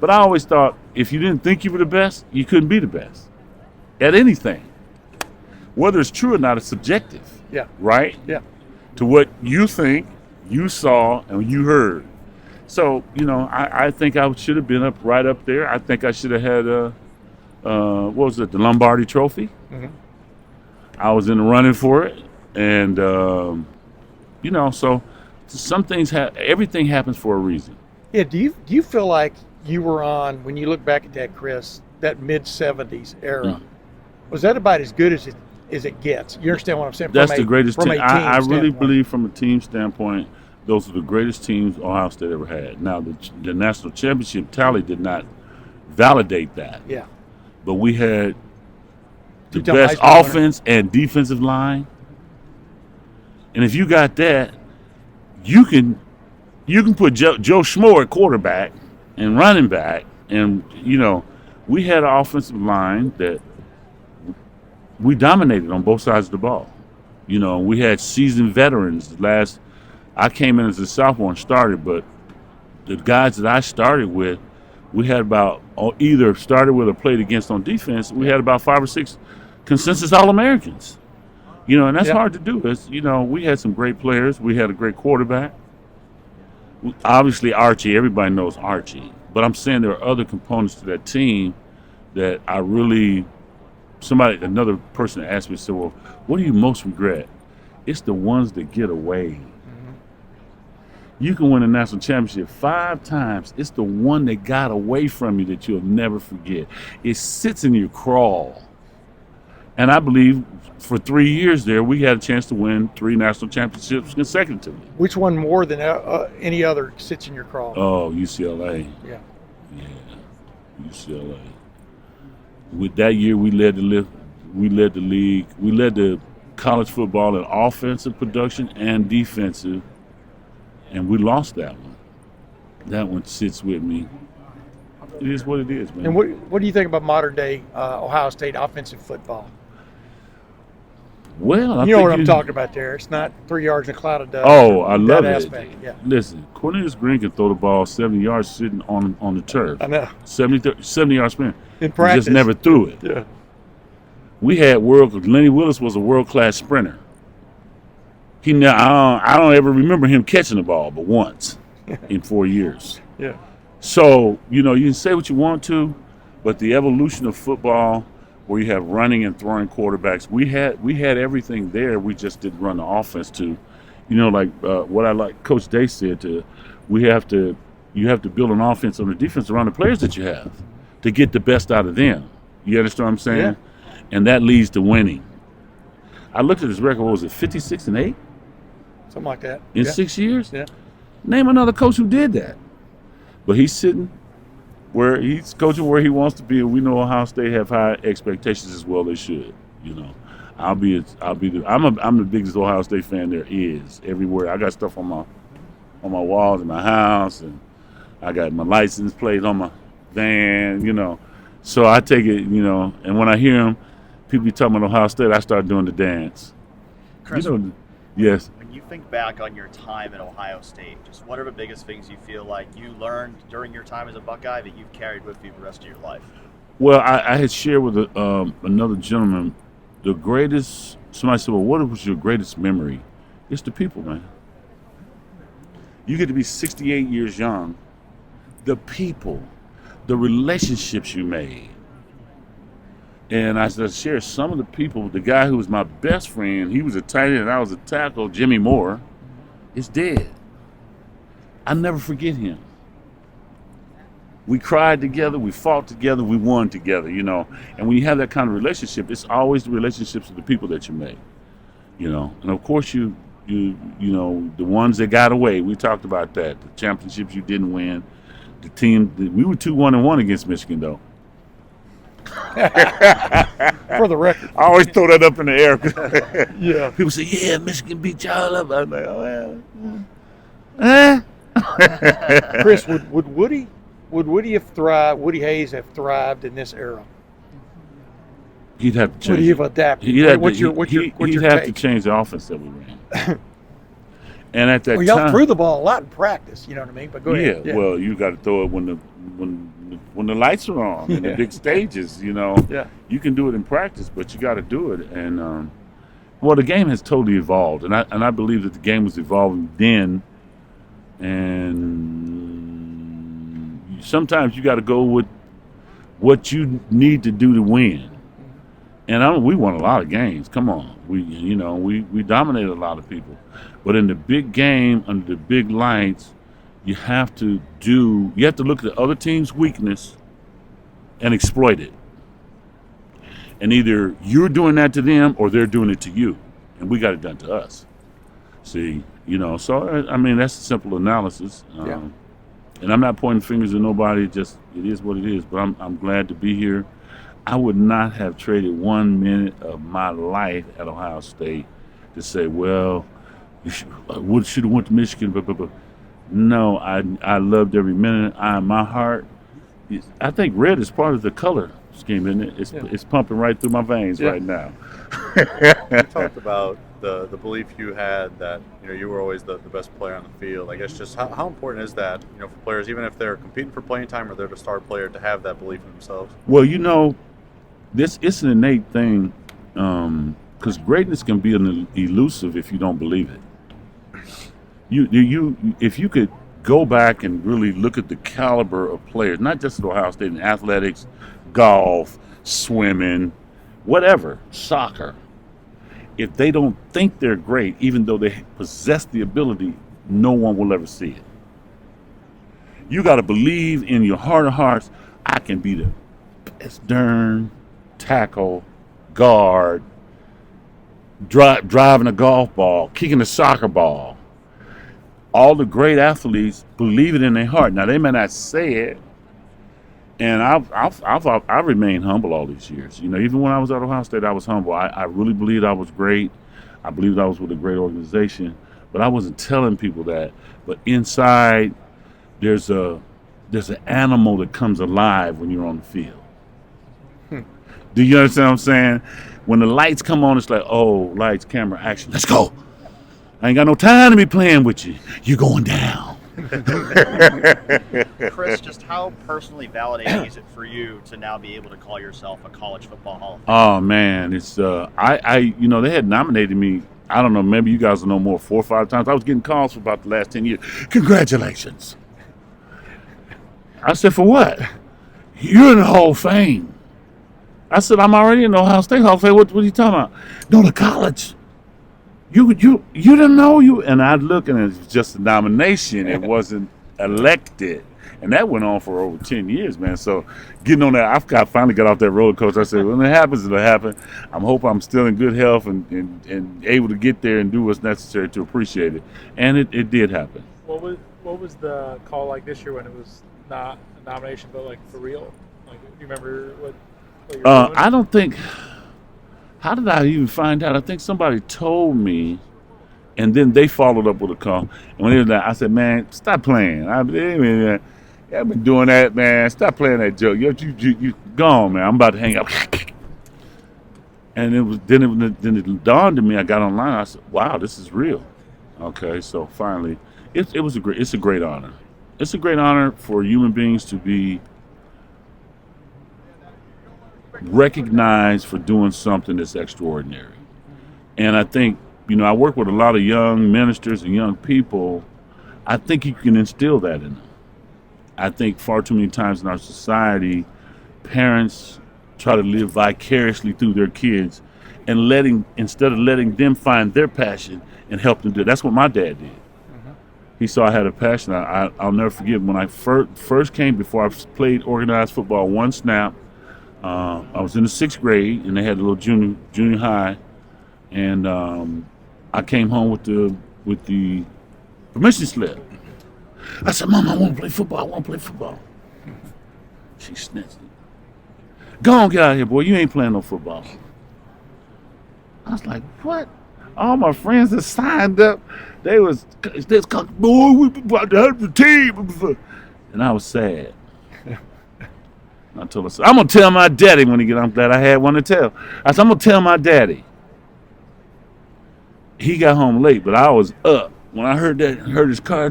But I always thought if you didn't think you were the best, you couldn't be the best at anything. Whether it's true or not, it's subjective. Yeah. Right? Yeah. To what you think, you saw, and you heard. So, I think I should have been right up there. I think I should have had what was it, the Lombardi Trophy. Mm-hmm. I was in the running for it. And, so some things, everything happens for a reason. Yeah, do you feel like you were on, when you look back at that, Chris, that mid-'70s era, was that about as good as it gets? You understand what I'm saying? That's the greatest team. I really standpoint. believe from a team standpoint, those are the greatest teams Ohio State ever had. Now, the national championship tally did not validate that. Yeah. But we had the Two-time best Heisman offense and defensive line. And if you got that, you can put Joe Schmo at quarterback and running back. And, we had an offensive line that we dominated on both sides of the ball. We had seasoned veterans. I came in as a sophomore and started, but the guys that I started with, we had either started with or played against on defense. We had about 5 or 6 consensus All-Americans. And that's hard to do. We had some great players. We had a great quarterback. Obviously, Archie. Everybody knows Archie. But I'm saying there are other components to that team that I really. Another person asked me, said, "Well, what do you most regret?" It's the ones that get away. Mm-hmm. You can win a national championship 5 times. It's the one that got away from you that you'll never forget. It sits in your crawl. And I believe for 3 years there, we had a chance to win 3 national championships consecutively. Which one more than any other sits in your crawl? Oh, UCLA. Yeah. Yeah, UCLA. With that year, we led the league. We led the college football in offensive production and defensive, and we lost that one. That one sits with me. It is what it is, man. And what do you think about modern day Ohio State offensive football? Well, you know what I'm talking about there. It's not 3 yards in a cloud of dust. Oh, I love it. Aspect. Yeah. Listen, Cornelius Green can throw the ball 70 yards sitting on the turf. I know. 70 yard sprint. In practice. He just never threw it. Yeah. We had Lenny Willis was a world-class sprinter. I don't ever remember him catching the ball but once in 4 years. Yeah. So, you can say what you want to, but the evolution of football where you have running and throwing quarterbacks, we had everything there. We just didn't run the offense to, what I like Coach Day said, you have to build an offense on the defense around the players that you have to get the best out of them. You understand what I'm saying? Yeah. And that leads to winning. I looked at his record, what was it, 56-8? Something like that. In 6 years? Yeah. Name another coach who did that. But he's sitting where he's coaching where he wants to be, and we know Ohio State have high expectations as well. They should, I'm the biggest Ohio State fan there is everywhere. I got stuff on my walls in my house, and I got my license plate on my van, So I take it, and when I hear them, people be talking about Ohio State, I start doing the dance. Chris, yes. When you think back on your time at Ohio State, just what are the biggest things you feel like you learned during your time as a Buckeye that you've carried with you the rest of your life? Well, I had shared with another gentleman somebody said, well, what was your greatest memory? It's the people, man. You get to be 68 years young. The people, the relationships you made. And I shared some of the people. The guy who was my best friend, he was a tight end and I was a tackle, Jimmy Moore, is dead. I never forget him. We cried together, we fought together, we won together, And when you have that kind of relationship, it's always the relationships with the people that you make, And of course, the ones that got away, we talked about that. The championships you didn't win. The team, we were 2-1-1 against Michigan, though. For the record. I always throw that up in the air. Yeah. People say, yeah, Michigan beat y'all up. I'm like, oh, yeah. Chris, would Woody Hayes have thrived in this era? He'd have to change. Would he have adapted? He'd have to change the offense that we ran. And at that time, y'all threw the ball a lot in practice. You know what I mean? But go ahead. Yeah. Well, you got to throw it when when the lights are on and the Yeah. big stages. Yeah. You can do it in practice, but you got to do it. And well, the game has totally evolved, and I believe that the game was evolving then. And sometimes you got to go with what you need to do to win. And we won a lot of games. Come on, we dominated a lot of people. But in the big game, under the big lights, you have to look at the other team's weakness and exploit it. And either you're doing that to them or they're doing it to you. And we got it done to us. See, so I mean, that's a simple analysis. Yeah. And I'm not pointing fingers at nobody, just it is what it is. But I'm glad to be here. I would not have traded 1 minute of my life at Ohio State to say, well, you should have went to Michigan. But no, I loved every minute. My heart. I think red is part of the color scheme, isn't it? It's pumping right through my veins right now. You talked about the belief you had that you were always the best player on the field. I guess just how important is that for players, even if they're competing for playing time or they're the star player, to have that belief in themselves? Well, it's an innate thing, because greatness can be elusive if you don't believe it. If you could go back and really look at the caliber of players, not just at Ohio State, in athletics, golf, swimming, whatever, soccer, if they don't think they're great, even though they possess the ability, no one will ever see it. You got to believe in your heart of hearts, I can be the best darn tackle, guard, driving a golf ball, kicking a soccer ball. All the great athletes believe it in their heart. Now, they may not say it, and I've remained humble all these years. Even when I was at Ohio State, I was humble. I really believed I was great. I believed I was with a great organization, but I wasn't telling people that. But inside, there's an animal that comes alive when you're on the field. Do you understand what I'm saying? When the lights come on, it's like, oh, lights, camera, action, let's go. I ain't got no time to be playing with you. You're going down. Chris, just how personally validating is it for you to now be able to call yourself a college football Hall of Famer? Oh man, it's they had nominated me. I don't know, maybe you guys will know more, 4 or 5 times. I was getting calls for about the last 10 years. Congratulations. I said, for what? You're in the Hall of Fame. I said, I'm already in the Ohio State Hall of Fame. What are you talking about? No, the college. You didn't know you. And I'd look, and it was just a nomination. It wasn't elected. And that went on for over 10 years, man. So getting on that, finally got off that roller coaster. I said, when it happens, it'll happen. I hope I'm still in good health and able to get there and do what's necessary to appreciate it. And it did happen. What was the call like this year when it was not a nomination, but like for real? Like, do you remember what you were doing? I don't think. How did I even find out? I think somebody told me, and then they followed up with a call. And when they did that, I said, "Man, stop playing. I've been doing that, man. Stop playing that joke. You gone, man. I'm about to hang up." And then it dawned on me. I got online. I said, "Wow, this is real." Okay, so finally, it's a great honor. It's a great honor for human beings to be recognized for doing something that's extraordinary. And I think, I work with a lot of young ministers and young people. I think you can instill that in them. I think far too many times in our society, parents try to live vicariously through their kids and instead of letting them find their passion and help them do it. That's what my dad did. He saw I had a passion. I'll never forget when I first came, before I played organized football, one snap. I was in the 6th grade, and they had a little junior high, and I came home with the permission slip. I said, "Mom, I want to play football. She snitched it. "Go on, get out of here, boy. You ain't playing no football." I was like, "What?" All my friends that signed up, they was boy, we about to have the team, and I was sad. I told her, "I'm gonna tell my daddy when he get." I'm glad I had one to tell. I said, "I'm gonna tell my daddy." He got home late, but I was up when I heard his car.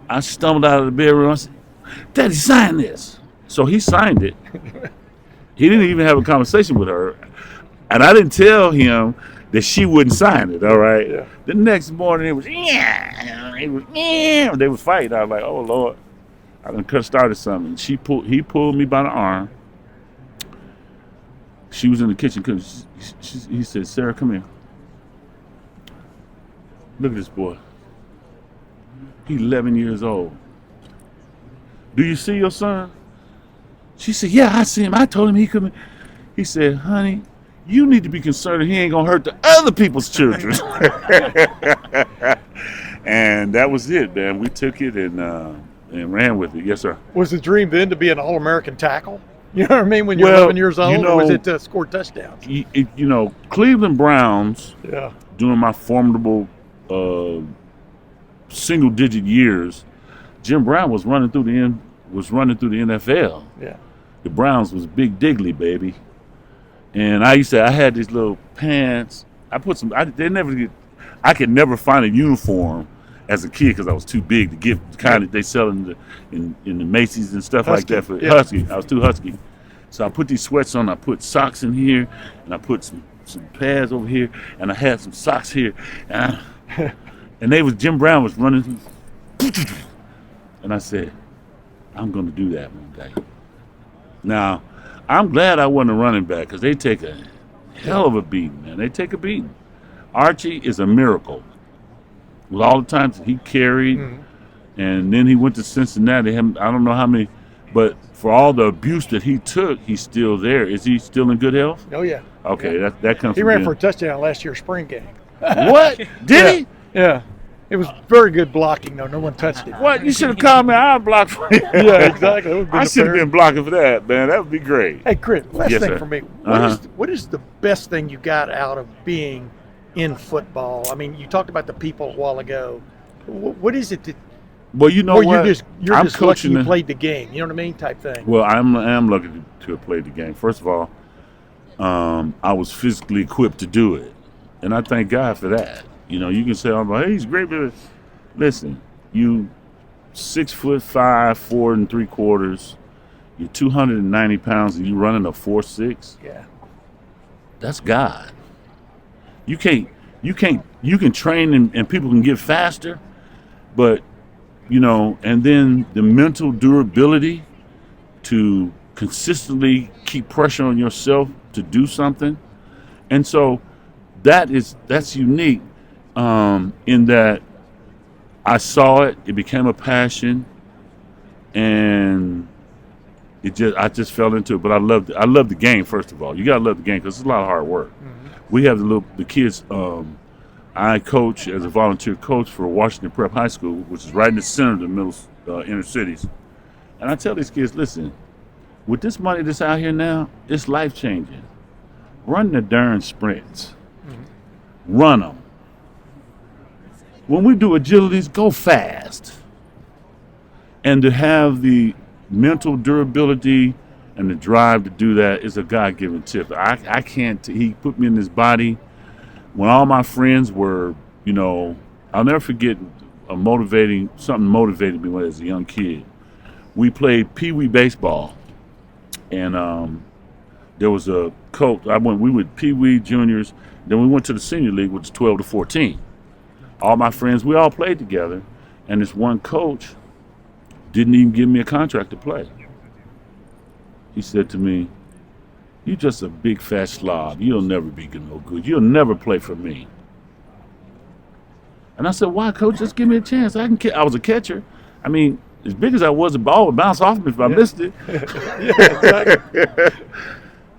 I stumbled out of the bedroom. I said, "Daddy, sign this." So he signed it. He didn't even have a conversation with her. And I didn't tell him that she wouldn't sign it, all right? Yeah. The next morning, it was, they was fighting. I was like, oh, Lord. I done started something. He pulled me by the arm. She was in the kitchen. He said, Sarah, come here. Look at this boy. He's 11 years old. Do you see your son? She said, yeah, I see him. I told him he couldn't. He said, honey, you need to be concerned that he ain't going to hurt the other people's children. And that was it, man. We took it and ran with it. Yes, sir. Was the dream then to be an All-American tackle? You know what I mean? When you're Well, 11 years old, you or was know, it to score touchdowns? Cleveland Browns, Yeah. during my formidable single-digit years, Jim Brown was running through the NFL. Yeah. The Browns was Big Digley, baby. And I had these little pants. I could never find a uniform as a kid because I was too big to get the kind that they sell in the Macy's and stuff like that for husky. I was too husky. So I put these sweats on. I put socks in here, and I put some pads over here, and I had some socks here. And Jim Brown was running. And I said, I'm going to do that one day. Now, I'm glad I wasn't a running back because they take a hell of a beating, man. They take a beating. Archie is a miracle. With all the times that he carried, and then he went to Cincinnati. I don't know how many, but for all the abuse that he took, he's still there. Is he still in good health? Oh, yeah. Okay, that comes He from ran being- for a touchdown last year's spring game. What? Did he? Yeah. It was very good blocking, though. No one touched it. What? You should have called me. I'll block for you. Yeah, exactly. That would've been I the should have fair- been blocking for that, man. That would be great. Hey, Chris, last Yes, thing sir. for me. Uh-huh. What is the best thing you got out of being in football? I mean, you talked about the people a while ago. What is it that Well, you know or what? you're just I'm lucky coaching you the- played the game? You know what I mean? Type thing. Well, I am lucky to have played the game. First of all, I was physically equipped to do it, and I thank God for that. You know, you can say, "Oh, hey, he's great," but listen, you 6'5", 4 3/4, you're 290 pounds, and you running a 4.6. Yeah. That's God. You can train and people can get faster, but and then the mental durability to consistently keep pressure on yourself to do something. And so that's unique in that I saw it became a passion, and I just fell into it. But I love the game. First of all, you gotta love the game because it's a lot of hard work. We have the kids. I coach as a volunteer coach for Washington Prep High School, which is right in the center of the middle inner cities. And I tell these kids, listen, with this money that's out here now, it's life changing. Run the darn sprints. Run them. When we do agilities, go fast. And to have the mental durability and the drive to do that is a God-given tip. I can't. He put me in this body. When all my friends were, I'll never forget something motivated me when I was a young kid. We played Pee Wee baseball, and there was a coach. We were Pee Wee juniors, then we went to the senior league, which is 12 to 14. All my friends, we all played together, and this one coach didn't even give me a contract to play. He said to me, "You just a big fat slob. You'll never be no good. You'll never play for me." And I said, "Why, coach? Just give me a chance. I was a catcher. I mean, as big as I was, the ball would bounce off me if I missed it." Exactly.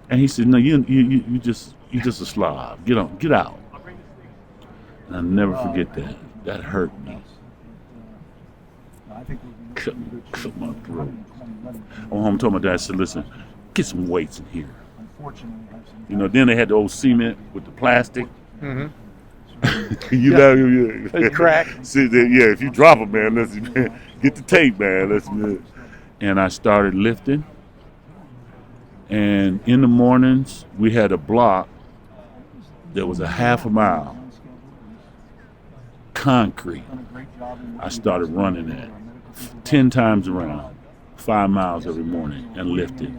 And he said, "No, you just a slob. Get out." And I'll never forget that. That hurt me. Cut my throat. I went home and told my dad, I said, "Listen, get some weights in here." Then they had the old cement with the plastic. Mm-hmm. They crack. See, if you drop them, man, let's get the tape, man. And I started lifting. And in the mornings, we had a block that was a half a mile. Concrete. I started running that 10 times around, 5 miles every morning and lifted.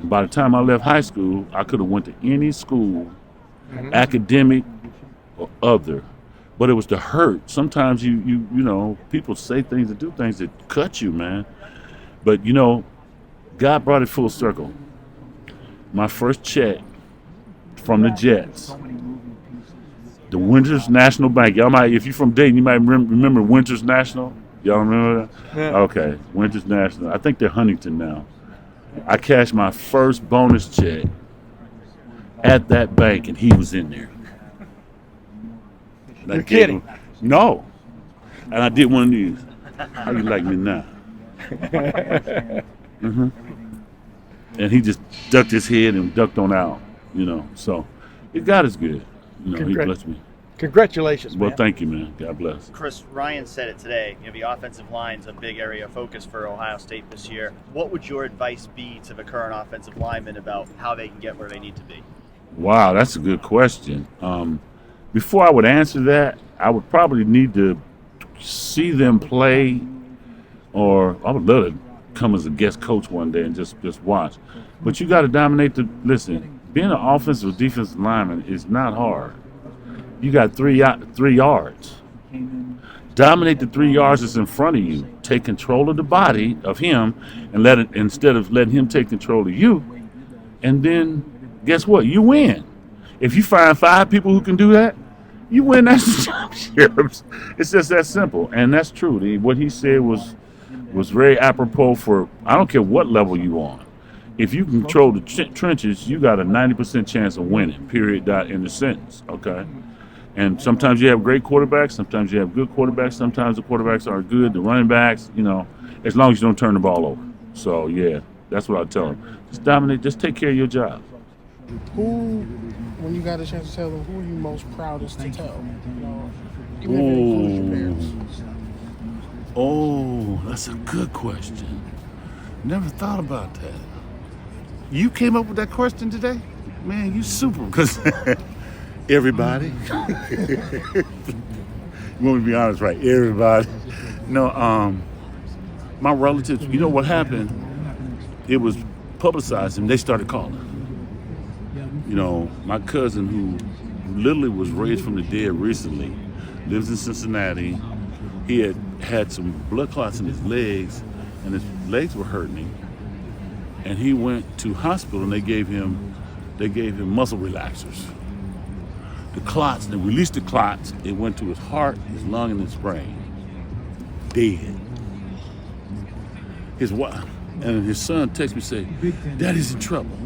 And by the time I left high school, I could have went to any school, academic or other, but it was the hurt. Sometimes you know, people say things and do things that cut you, man. But you know, God brought it full circle. My first check from the Jets, the Winters National Bank. Y'all might, if you're from Dayton, you might remember Winters National. Y'all remember that? Yeah. Okay, Winters National. I think they're Huntington now. I cashed my first bonus check at that bank, and he was in there. And I You're gave kidding. him- No. And I did one of these. How you like me now? And he just ducked his head and ducked on out, you know. So, God is good. You know, he blessed me. Congratulations, Well, man. thank you, man. God bless. Chris, Ryan said it today. You know, the offensive line's a big area of focus for Ohio State this year. What would your advice be to the current offensive linemen about how they can get where they need to be? Wow, that's a good question. Before I would answer that, I would probably need to see them play, or I would love to come as a guest coach one day and just watch. But you got to dominate the. Listen, being an offensive or defensive lineman is not hard. You got 3 yards. Dominate the 3 yards that's in front of you. Take control of the body of him, and let it, instead of letting him take control of you. And then, guess what? You win. If you find 5 people who can do that, you win national championships. It's just that simple, and that's true. What he said was very apropos for, I don't care what level you on. If you control the trenches, you got a 90% chance of winning, period, dot, in the sentence, okay? And sometimes you have great quarterbacks, sometimes you have good quarterbacks, sometimes the quarterbacks are good, the running backs, you know, as long as you don't turn the ball over. So, yeah, that's what I tell them. Just dominate, just take care of your job. Who, when you got a chance to tell them, who are you most proudest to tell? You know, even if it includes your parents. Oh, that's a good question. Never thought about that. You came up with that question today? Man, you super, because everybody. You want me to be honest, right? Everybody. No, my relatives, you know what happened? It was publicized and they started calling. You know, my cousin who literally was raised from the dead recently, lives in Cincinnati. He had some blood clots in his legs and his legs were hurting him. And he went to hospital and they gave him muscle relaxers. The clots, they released the clots, it went to his heart, his lung, and his brain. Dead. His wife and his son texted me say, "Daddy's in trouble."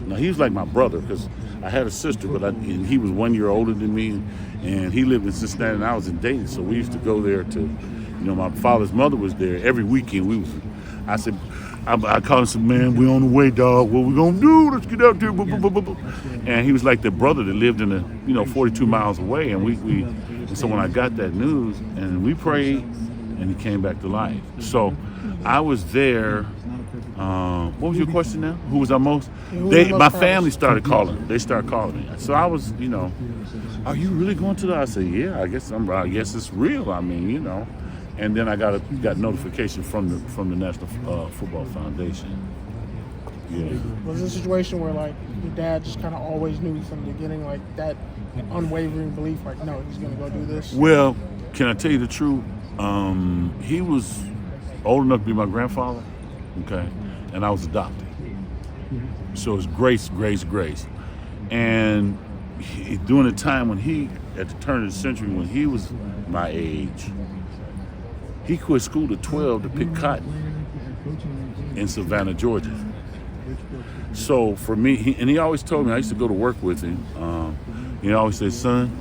Now he was like my brother because I had a sister, and he was 1 year older than me, and he lived in Cincinnati and I was in Dayton, so we used to go there to, you know, my father's mother was there every weekend. I said, I called him, said, "Man, we on the way, dog. What we gonna do? Let's get out there." And he was like the brother that lived in 42 miles away. And so when I got that news, and we prayed, and he came back to life. So I was there. What was your question now? Who was I most? My family started calling. They started calling me. So I was, are you really going to that? I said, yeah. I guess it's real. I mean, And then I got notification from the National Football Foundation. Yeah. Was it a situation where like your dad just kind of always knew from the beginning, like that unwavering belief, like no, he's gonna go do this? Well, can I tell you the truth? He was old enough to be my grandfather, okay, and I was adopted. So it's grace. And during the time when at the turn of the century, when he was my age, he quit school at 12 to pick cotton in Savannah, Georgia. So for me, he always told me, I used to go to work with him, he always said, "Son,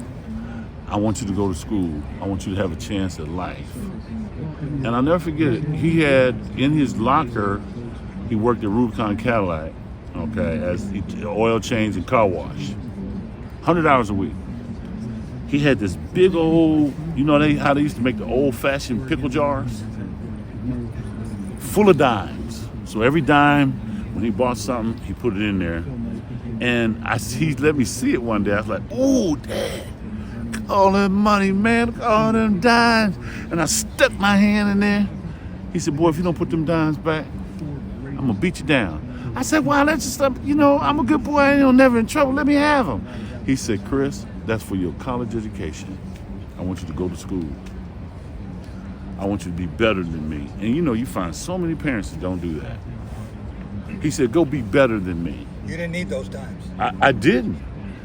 I want you to go to school. I want you to have a chance at life." And I'll never forget it. He had, in his locker, he worked at Rubicon Cadillac, okay, as oil change and car wash, 100 hours a week. He had this big old, how they used to make the old-fashioned pickle jars? Full of dimes. So every dime, when he bought something, he put it in there. And he let me see it one day. I was like, "Oh, Dad, all that money, man, all them dimes." And I stuck my hand in there. He said, "Boy, if you don't put them dimes back, I'm gonna beat you down. I said, wow, that's just, I'm a good boy. I ain't never in trouble. Let me have him. He said, Chris, that's for your college education. I want you to go to school. I want you to be better than me. And you find so many parents that don't do that. He said, go be better than me. You didn't need those times. I didn't.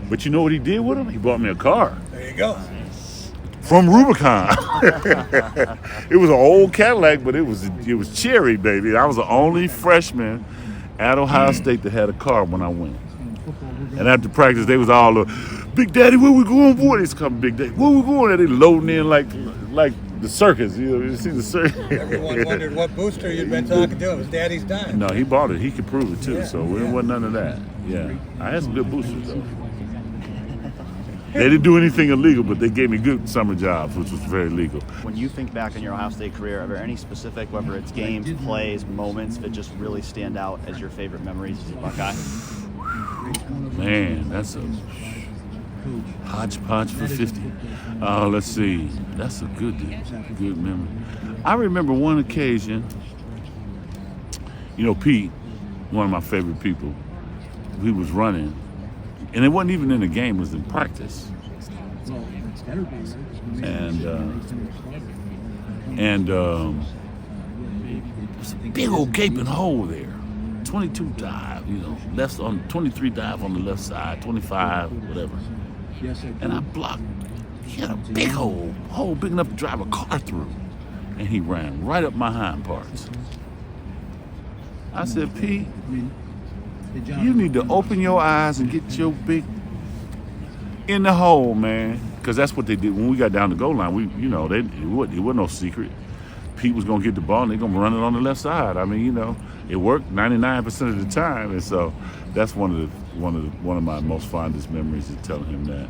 But you know what he did with him? He bought me a car. There you go. From Rubicon. It was an old Cadillac, but it was cherry, baby. I was the only freshman at Ohio State that had a car when I went. And after practice, they was all, Big Daddy, where we going, boy? It's coming, Big Daddy. Where we going? And they loading in like the circus. You see the circus. Everyone wondered what booster you'd been talking to. It was Daddy's time. No, he bought it. He could prove it too. Yeah, So it yeah. wasn't none of that. Yeah, I had some good boosters though. They didn't do anything illegal, but they gave me good summer jobs, which was very legal. When you think back on your Ohio State career, are there any specific, whether it's games, plays, moments that just really stand out as your favorite memories as a Buckeye? Man, that's a hodgepodge for 50. Let's see. That's a good memory. I remember one occasion, Pete, one of my favorite people, he was running, and it wasn't even in the game, it was in practice. And there's a big old gaping hole there. 22 dive, left on 23 dive on the left side, 25, whatever. And I blocked. He had a big hole big enough to drive a car through. And he ran right up my hind parts. I said, Pete, you need to open your eyes and get your big in the hole, man. Because that's what they did when we got down the goal line. It wasn't no secret. Pete was gonna get the ball and they're gonna run it on the left side. I mean, it worked 99% of the time, and so that's one of my most fondest memories is telling him that.